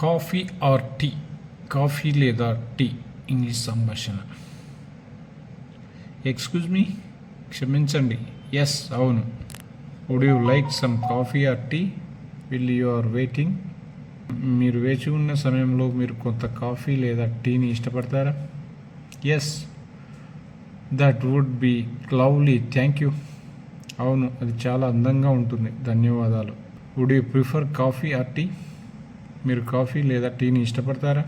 Coffee or tea, coffee లేదా tea, English సంభాషణ. Excuse me, క్షమించండి. ఎస్, అవును. Would you like some coffee or tea will you are waiting? మీరు వేచి ఉన్న సమయంలో మీరు కొంత కాఫీ లేదా టీని ఇష్టపడతారా? Yes, that would be lovely, thank you. అవును, అది చాలా అందంగా ఉంటుంది, ధన్యవాదాలు. Would you prefer coffee or tea? మీరు కాఫీ లేదా టీని ఇష్టపడతారా?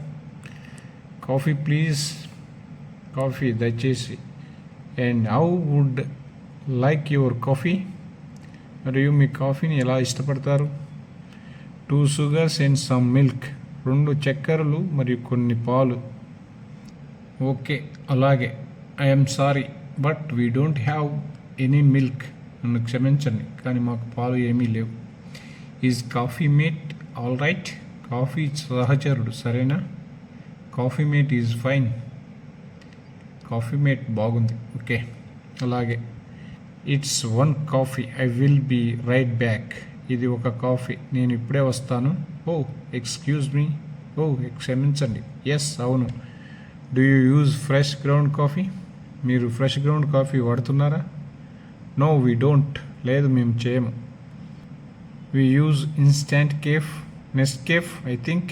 కాఫీ ప్లీజ్, కాఫీ దయచేసి. And how would like your coffee? మరియు మీ కాఫీని ఎలా ఇష్టపడతారు? 2 sugars అండ్ సమ్ మిల్క్, 2 చక్కెరలు మరియు కొన్ని పాలు. ఓకే, అలాగే. I'm sorry but we don't have any milk. నన్ను క్షమించండి, కానీ మాకు పాలు ఏమీ లేవు. Is coffee mate all right? Coffee సహచరుడు సరేనా? Coffee mate is fine. Coffee mate బాగుంది. ఓకే, అలాగే. It's 1 coffee, I will be right back. ఇది ఒక కాఫీ, నేను ఇప్పుడే వస్తాను. ఓ ఎక్స్క్యూజ్ మీ, ఓ క్షమించండి. ఎస్, అవును. Do you use fresh ground coffee? మీరు ఫ్రెష్ గ్రౌండ్ కాఫీ వాడుతున్నారా? నో వీ డోంట్, లేదు మేము చేయము. We use instant cafe, Nescafe I think.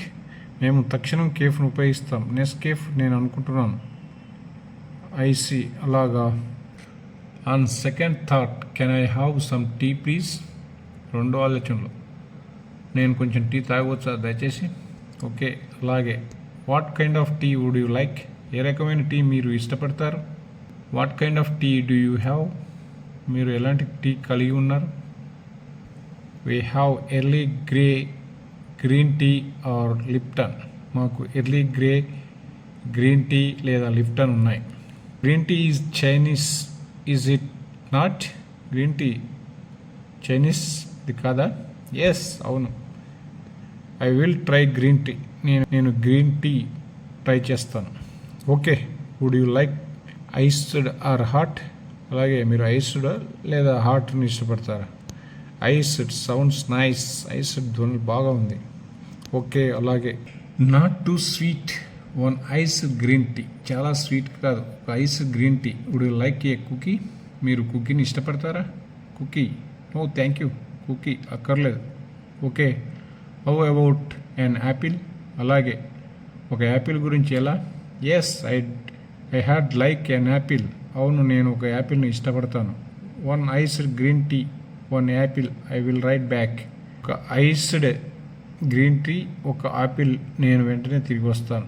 మేము తక్షణం కేఫ్ను ఉపయోగిస్తాం. నెస్కేఫ్ నేను అనుకుంటున్నాను. ఐసి, అలాగా. On second thought can I have some tea please? 2వ ఆలోచనలో, నేను కొంచెం టీ తాగవచ్చా దయచేసి? ఓకే, అలాగే. What kind of tea would you like? ఏ రకమైన టీ మీరు ఇష్టపడతారు? What kind of tea do you have? మీరు ఎలాంటి టీ కలిగి ఉన్నారు? We have Earl Grey, green tea or Lipton. మాకు ఎర్లీ గ్రే, గ్రీన్ టీ లేదా లిప్టన్ ఉన్నాయి. Green tea is Chinese, is it not? Green tea చైనీస్ది కాదా? ఎస్, అవును. I will try green tea. నేను గ్రీన్ టీ ట్రై చేస్తాను. Okay. Would you like iced or hot? అలాగే, మీరు ఐస్డ్ లేదా హాట్ని ఇష్టపడతారా? Iced sounds nice. ఐస్డ్ ధ్వని బాగా ఉంది. ఓకే, అలాగే. Not too sweet, 1 ice green tea. చాలా స్వీట్ కాదు, ఒక ice green tea. Would you like a cookie? మీరు కుకీని ఇష్టపడతారా? Cookie, no thank you. Cookie అక్కర్లేదు. Okay. How about an apple? అలాగే, ఒక యాపిల్ గురించి ఎలా? Yes, I had like an apple. అవును, నేను ఒక యాపిల్ని ఇష్టపడతాను. 1 iced green tea, 1 apple. I will right back. ఒక ఐస్డ్ గ్రీన్ టీ, ఒక యాపిల్. నేను వెంటనే తిరిగి వస్తాను.